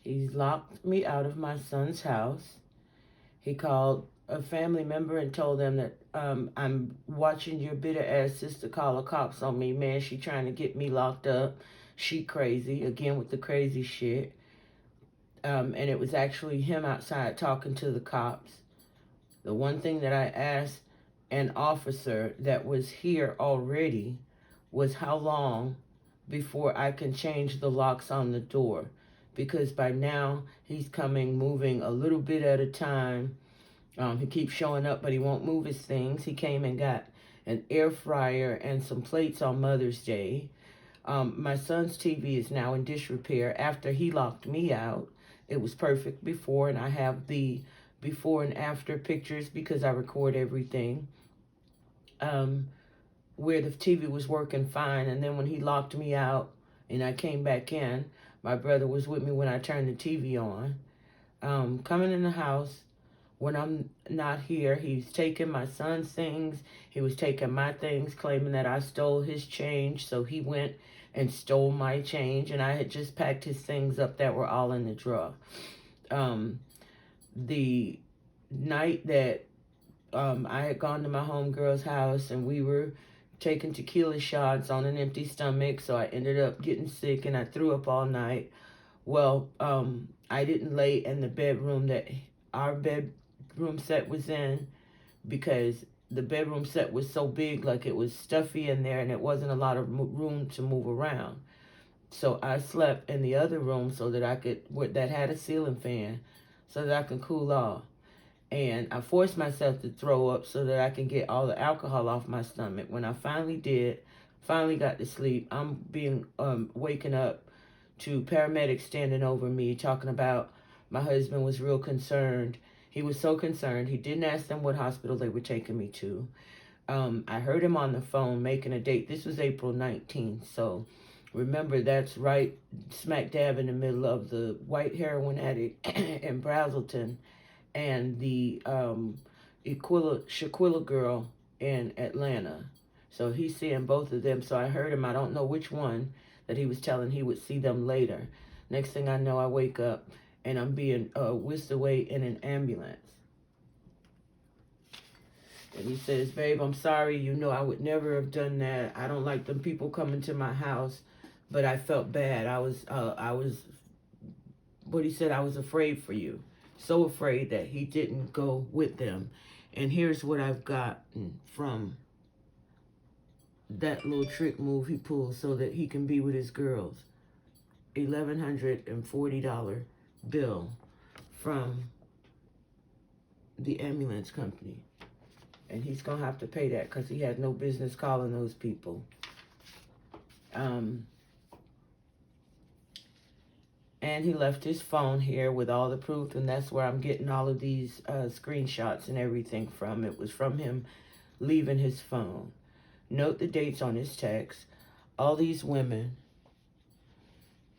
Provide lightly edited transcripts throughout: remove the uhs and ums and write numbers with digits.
He's locked me out of my son's house. He called a family member and told them that I'm watching your bitter ass sister call the cops on me. Man, she trying to get me locked up. She crazy, again with the crazy shit. And it was actually him outside talking to the cops. The one thing that I asked an officer that was here already was how long before I can change the locks on the door. Because by now he's coming, moving a little bit at a time. He keeps showing up, but he won't move his things. He came and got an air fryer and some plates on Mother's Day. My son's TV is now in disrepair after he locked me out. It was perfect before, and I have the before and after pictures because I record everything. Where the TV was working fine, and then when he locked me out and I came back in, my brother was with me when I turned the TV on. Coming in the house when I'm not here, he's taking my son's things. He was taking my things, claiming that I stole his change. So he went and stole my change, and I had just packed his things up that were all in the drawer. The night that I had gone to my homegirl's house and we were taking tequila shots on an empty stomach, so I ended up getting sick and I threw up all night. Well, I didn't lay in the bedroom that our bedroom set was in because the bedroom set was so big, like it was stuffy in there and it wasn't a lot of room to move around. So I slept in the other room so that I could, that had a ceiling fan, so that I could cool off. And I forced myself to throw up so that I can get all the alcohol off my stomach. When I finally did, finally got to sleep, I'm being waking up to paramedics standing over me talking about my husband was real concerned. He was so concerned. He didn't ask them what hospital they were taking me to. I heard him on the phone making a date. This was April 19th. So remember, that's right smack dab in the middle of the white heroin addict in Brazelton and the Shaquilla girl in Atlanta. So he's seeing both of them. So I heard him, I don't know which one, that he was telling he would see them later. Next thing I know, I wake up and I'm being whisked away in an ambulance. And he says, babe, I'm sorry. You know I would never have done that. I don't like them people coming to my house. But I felt bad. I was, what he said, I was afraid for you. So afraid that he didn't go with them. And here's what I've gotten from that little trick move he pulled so that he can be with his girls. $1,140 bill from the ambulance company. And he's going to have to pay that because he had no business calling those people. And he left his phone here with all the proof, and that's where I'm getting all of these screenshots and everything from. It was from him leaving his phone. Note the dates on his text. All these women,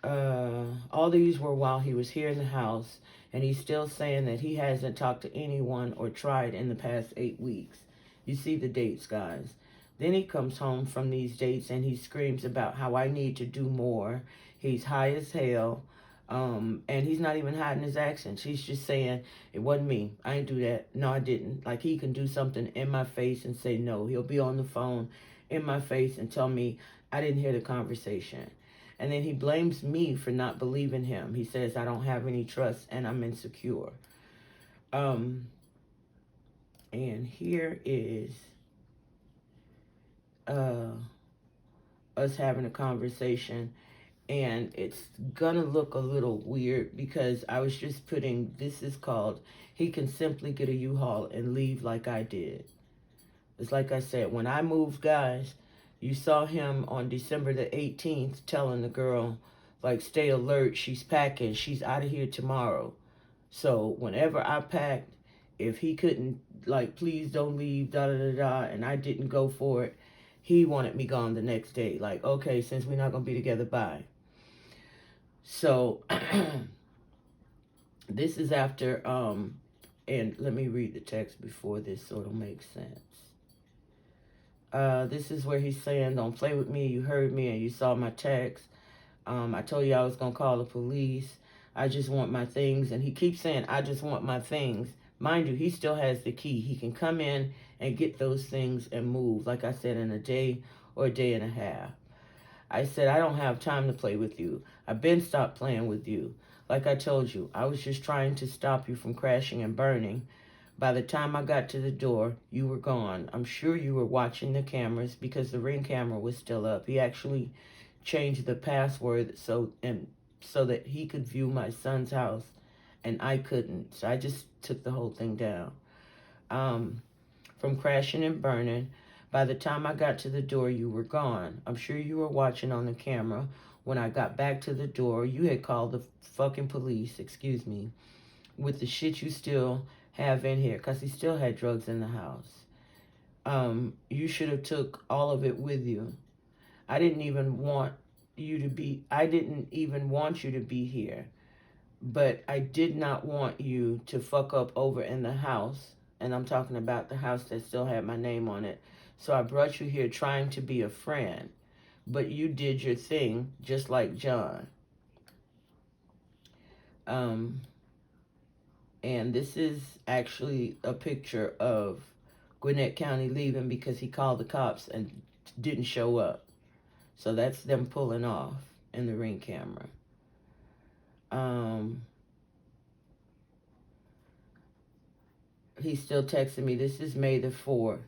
all these were while he was here in the house, and he's still saying that he hasn't talked to anyone or tried in the past 8 weeks. You see the dates, guys. Then he comes home from these dates and he screams about how I need to do more. He's high as hell. And he's not even hiding his accents. He's just saying, it wasn't me. I didn't do that. No, I didn't. Like, he can do something in my face and say no. He'll be on the phone in my face and tell me I didn't hear the conversation. And then he blames me for not believing him. He says I don't have any trust and I'm insecure. And here is us having a conversation. And it's gonna look a little weird because I was just putting, this is called, he can simply get a U-Haul and leave like I did. It's like I said, when I moved, guys, you saw him on December the 18th telling the girl, like, stay alert, she's packing, she's out of here tomorrow. So whenever I packed, if he couldn't, like, please don't leave, da-da-da-da, and I didn't go for it, he wanted me gone the next day. Like, okay, since we're not gonna be together, bye. So, this is after, and let me read the text before this so it'll make sense. This is where he's saying, don't play with me, you heard me and you saw my text. I told you I was going to call the police. I just want my things. And he keeps saying, I just want my things. Mind you, he still has the key. He can come in and get those things and move, like I said, in a day or a day and a half. I said, I don't have time to play with you. I've been stopped playing with you. Like I told you, I was just trying to stop you from crashing and burning. By the time I got to the door, you were gone. I'm sure you were watching the cameras because the Ring camera was still up. He actually changed the password so that he could view my son's house and I couldn't. So I just took the whole thing down. From crashing and burning, by the time I got to the door, you were gone. I'm sure you were watching on the camera. When I got back to the door, you had called the fucking police, excuse me, with the shit you still have in here, because he still had drugs in the house. You should have took all of it with you. I didn't even want you to be here. But I did not want you to fuck up over in the house. And I'm talking about the house that still had my name on it. So I brought you here trying to be a friend. But you did your thing just like John. And this is actually a picture of Gwinnett County leaving because he called the cops and didn't show up. So that's them pulling off in the Ring camera. He's still texting me. This is May the 4th.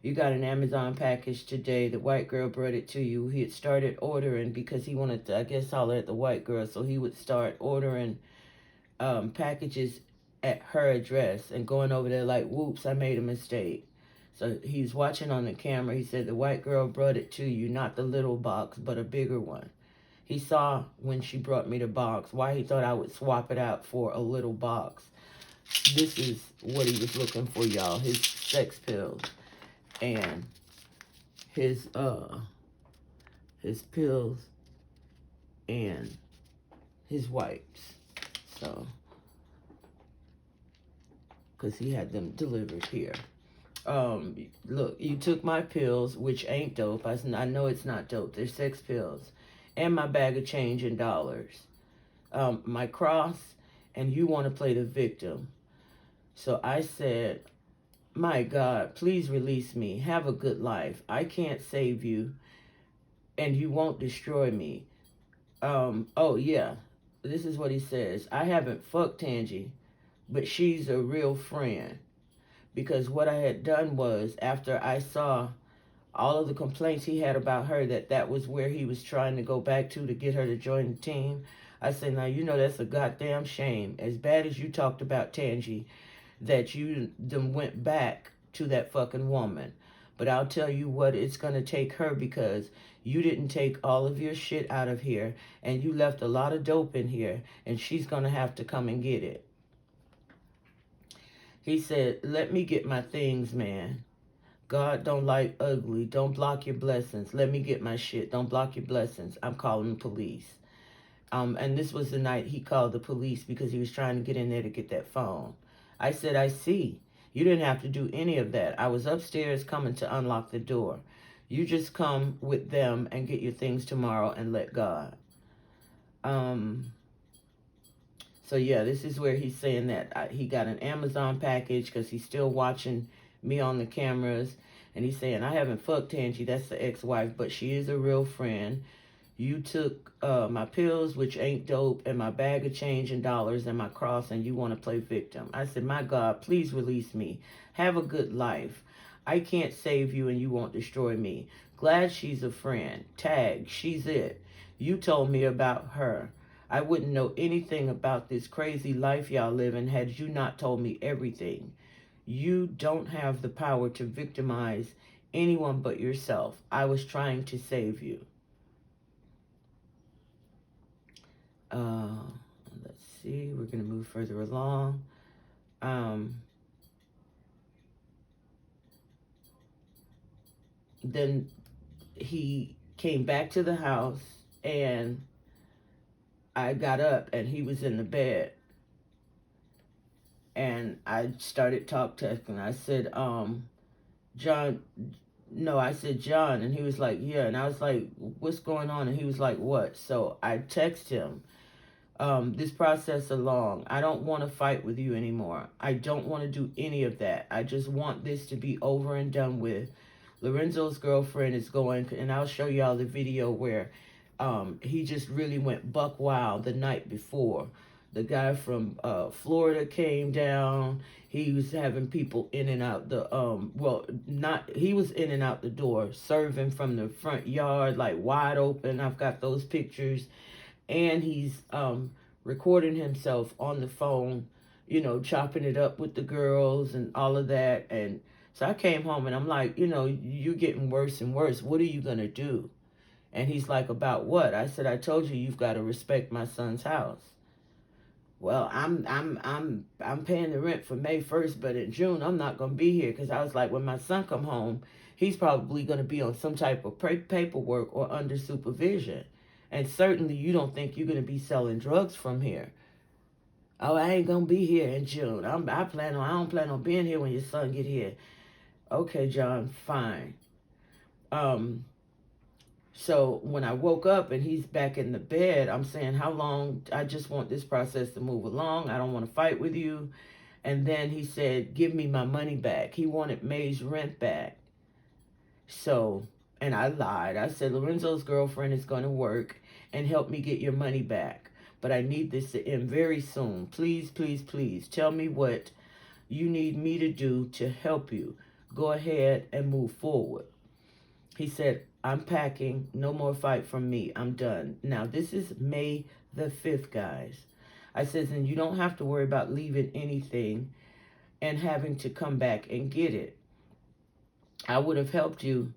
You got an Amazon package today. The white girl brought it to you. He had started ordering because he wanted to, I guess, holler at the white girl. So he would start ordering packages at her address and going over there like, whoops, I made a mistake. So he's watching on the camera. He said, the white girl brought it to you, not the little box, but a bigger one. He saw when she brought me the box why he thought I would swap it out for a little box. This is what he was looking for, y'all. His sex pills and his pills and his wipes. So, because he had them delivered here. Look, you took my pills, which ain't dope. I know it's not dope. They're sex pills. And my bag of change in dollars. My cross, and you want to play the victim. So I said, my God, please release me. Have a good life. I can't save you, and you won't destroy me. Oh, yeah. This is what he says. I haven't fucked Tangie, but she's a real friend. Because what I had done was, after I saw all of the complaints he had about her, that was where he was trying to go back to get her to join the team. I said, now, you know that's a goddamn shame. As bad as you talked about Tangie, that you them went back to that fucking woman. But I'll tell you what, it's going to take her because you didn't take all of your shit out of here and you left a lot of dope in here and she's going to have to come and get it. He said, let me get my things, man. God don't like ugly. Don't block your blessings. Let me get my shit. Don't block your blessings. I'm calling the police. And this was the night he called the police because he was trying to get in there to get that phone. I said, I see. You didn't have to do any of that. I was upstairs coming to unlock the door. You just come with them and get your things tomorrow and let God. So yeah, this is where he's saying that he got an Amazon package because he's still watching me on the cameras. And he's saying, I haven't fucked Tangie, that's the ex-wife, but she is a real friend. You took my pills, which ain't dope, and my bag of change in dollars and my cross, and you want to play victim. I said, my God, please release me. Have a good life. I can't save you and you won't destroy me. Glad she's a friend. Tag, she's it. You told me about her. I wouldn't know anything about this crazy life y'all living had you not told me everything. You don't have the power to victimize anyone but yourself. I was trying to save you. Let's see. We're going to move further along. Then he came back to the house and I got up and he was in the bed. And I started texting. I said, John, no, I said, John. And he was like, yeah. And I was like, what's going on? And he was like, what? So I texted him. this process along. I don't want to fight with you anymore. I don't want to do any of that. I just want this to be over and done with. Lorenzo's girlfriend is going, and I'll show y'all the video where he just really went buck wild the night before. The guy from Florida came down. He was having people in and out the, he was in and out the door, serving from the front yard, like wide open. I've got those pictures. And he's recording himself on the phone, chopping it up with the girls and all of that. And so I came home and I'm like, you're getting worse and worse. What are you going to do? And he's like, about what? I said, I told you you've got to respect my son's house. Well, I'm paying the rent for May 1st, but in June I'm not going to be here, because I was like, when my son come home, he's probably going to be on some type of paperwork or under supervision. And certainly you don't think you're going to be selling drugs from here. Oh, I ain't going to be here in June. I don't plan on being here when your son get here. Okay, John, fine. So when I woke up and he's back in the bed, I'm saying, how long? I just want this process to move along. I don't want to fight with you. And then he said, give me my money back. He wanted May's rent back. So, and I lied. I said, Lorenzo's girlfriend is going to work and help me get your money back. But I need this to end very soon. Please, please, please tell me what you need me to do to help you. Go ahead and move forward. He said, I'm packing. No more fight from me. I'm done. Now, this is May the 5th, guys. I says, and you don't have to worry about leaving anything and having to come back and get it. I would have helped you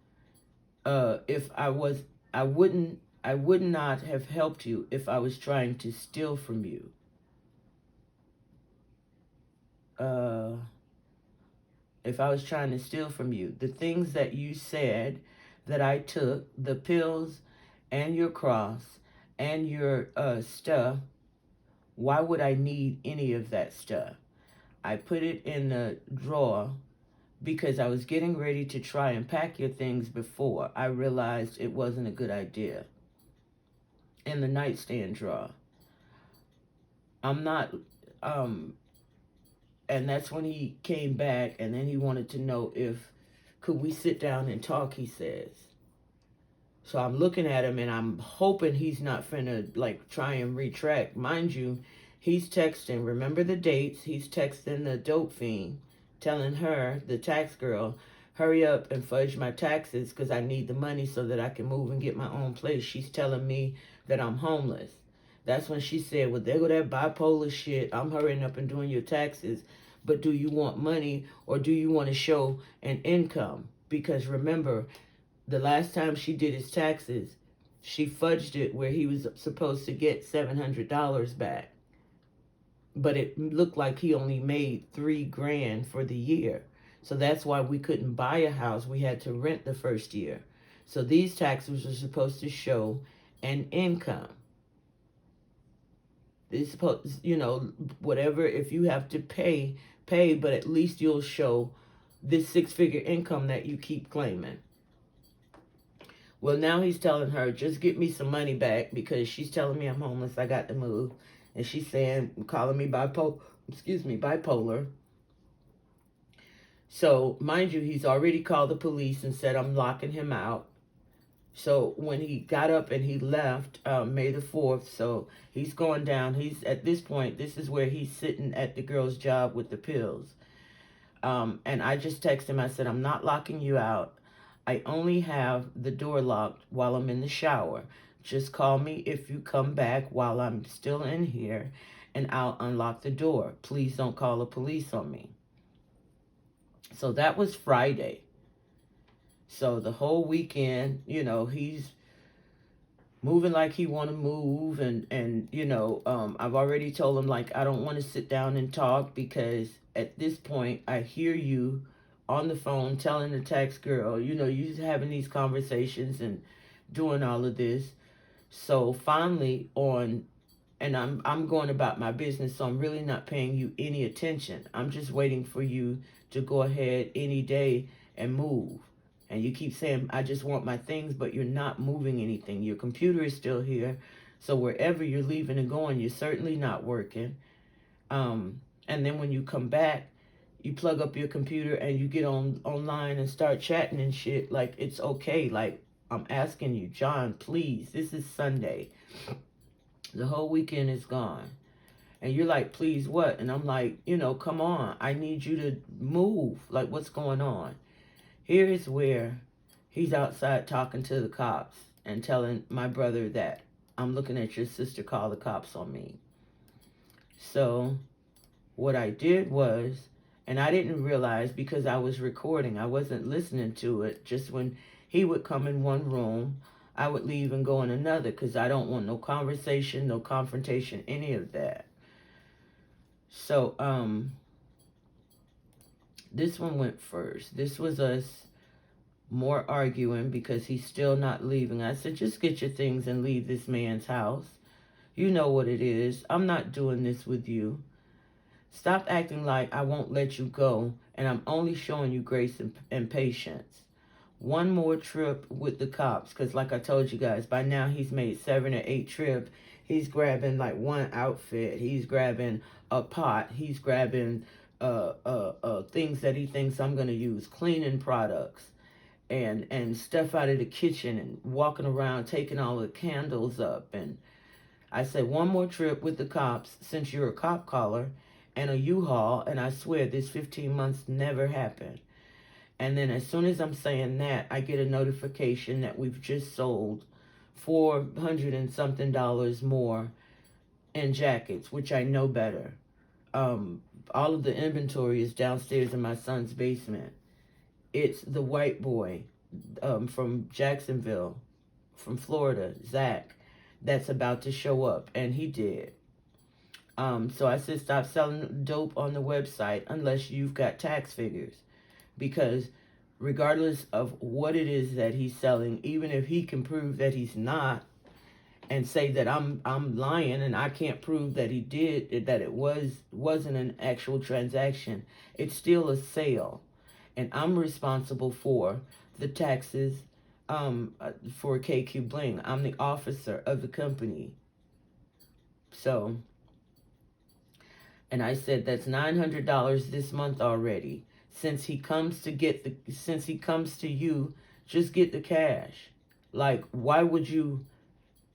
if I would not have helped you if I was trying to steal from you. If I was trying to steal from you. The things that you said that I took, the pills and your cross and your stuff, why would I need any of that stuff? I put it in the drawer because I was getting ready to try and pack your things before I realized it wasn't a good idea. In the nightstand drawer. I'm not, and that's when he came back, and then he wanted to know could we sit down and talk, he says. So I'm looking at him, and I'm hoping he's not finna, try and retract. Mind you, he's texting, remember the dates, he's texting the dope fiend, telling her, the tax girl, hurry up and fudge my taxes because I need the money so that I can move and get my own place. She's telling me that I'm homeless. That's when she said, well, there go that bipolar shit. I'm hurrying up and doing your taxes. But do you want money or do you want to show an income? Because remember, the last time she did his taxes, she fudged it where he was supposed to get $700 back. But it looked like he only made $3,000 for the year. So that's why we couldn't buy a house. We had to rent the first year. So these taxes are supposed to show an income. It's supposed, whatever, if you have to pay, but at least you'll show this 6-figure income that you keep claiming. Well, now he's telling her, just get me some money back because she's telling me I'm homeless. I got to move. And she's saying, calling me bipolar. So, mind you, he's already called the police and said I'm locking him out. So, when he got up and he left May the 4th, so he's going down. He's, at this point, this is where he's sitting at the girl's job with the pills. And I just texted him. I said, I'm not locking you out. I only have the door locked while I'm in the shower. Just call me if you come back while I'm still in here, and I'll unlock the door. Please don't call the police on me. So that was Friday. So the whole weekend, he's moving like he want to move. And I've already told him, I don't want to sit down and talk because at this point, I hear you on the phone telling the tax girl, you're having these conversations and doing all of this. So finally and I'm going about my business, so I'm really not paying you any attention. I'm just waiting for you to go ahead any day and move. And you keep saying, I just want my things, but you're not moving anything. Your computer is still here. So wherever you're leaving and going, you're certainly not working. And then when you come back, you plug up your computer and you get online and start chatting and shit. Like, it's okay. Like, I'm asking you, John, please. This is Sunday. The whole weekend is gone. And you're like, please what? And I'm like, come on. I need you to move. Like, what's going on? Here is where he's outside talking to the cops and telling my brother that I'm looking at your sister call the cops on me. So what I did was, and I didn't realize because I was recording, I wasn't listening to it. Just when he would come in one room, I would leave and go in another because I don't want no conversation, no confrontation, any of that. So, this one went first. This was us more arguing because he's still not leaving. I said, just get your things and leave this man's house. You know what it is. I'm not doing this with you. Stop acting like I won't let you go and I'm only showing you grace and patience. One more trip with the cops, because like I told you guys, by now he's made 7 or 8 trips. He's grabbing like one outfit. He's grabbing a pot. He's grabbing things that he thinks I'm going to use, cleaning products and stuff out of the kitchen, and walking around taking all the candles up. And I said, one more trip with the cops since you're a cop caller, and a U-Haul, and I swear this 15 months never happened. And then as soon as I'm saying that, I get a notification that we've just sold $400 and something more in jackets, which I know better. All of the inventory is downstairs in my son's basement. It's the white boy from Jacksonville, from Florida, Zach, that's about to show up, and he did. So I said, stop selling dope on the website unless you've got tax figures. Because regardless of what it is that he's selling, even if he can prove that he's not and say that I'm lying and I can't prove that he did, that it wasn't an actual transaction, it's still a sale. And I'm responsible for the taxes for KQ Bling. I'm the officer of the company. So, and I said that's $900 this month already. Since he comes to you, just get the cash. Like, why would you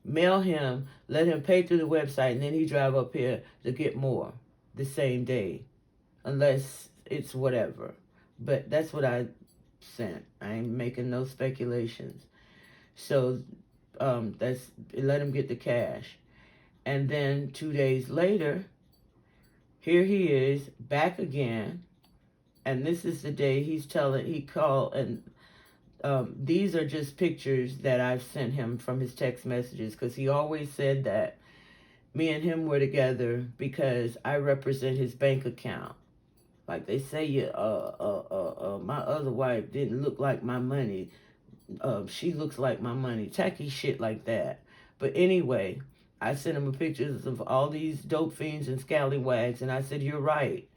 mail him, let him pay through the website, and then he drive up here to get more the same day? Unless it's whatever. But that's what I sent. I ain't making no speculations. So let him get the cash. And then 2 days later, here he is back again. And this is the day he called, and these are just pictures that I've sent him from his text messages, because he always said that me and him were together because I represent his bank account. Like they say, my other wife didn't look like my money. She looks like my money. Tacky shit like that. But anyway, I sent him pictures of all these dope fiends and scallywags, and I said, you're right.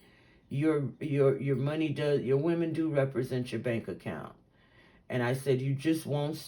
Your money does, your women do represent your bank account. And I said, you just won't